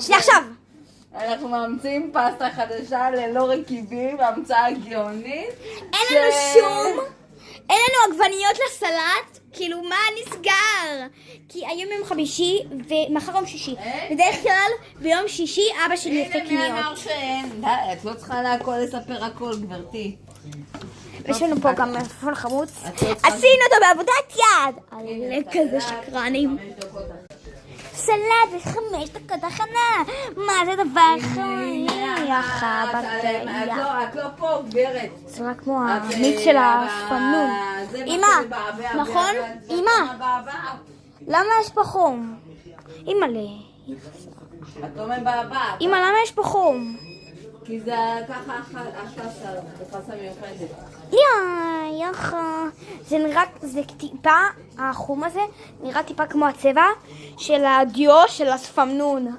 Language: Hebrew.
שנייה עכשיו. אנחנו מאמצים פסטה חדשה ללא רכיבים, המצאה גאונית. אין לנו עגבניות לסלט, כאילו מה נסגר? כי היום יום חמישי ומחר יום שישי. בדרך כלל ביום שישי אבא שלי יעשה קניות. הנה מי אמר שאין? די, את לא צריכה לספר הכל, גברתי. יש לנו פה גם מלפפון חמוץ. עשינו אותו בעבודת יד. עלה כזה שקרנים. סלט ב5 דקות הכנה. מה זה דבר חייכה בטריה. את לא פה, גברת. זה רק כמו המיץ של השפנון. אמא, נכון? אמא, למה יש פה חום? אמא'לה. את לא מבעבעת. אמא, למה יש פה חום? כי זה ככה פסטה מיוחדת. יחה. זה נראה, זה טיפה, החום הזה נראה טיפה כמו הצבע של הדיו של הספמנון.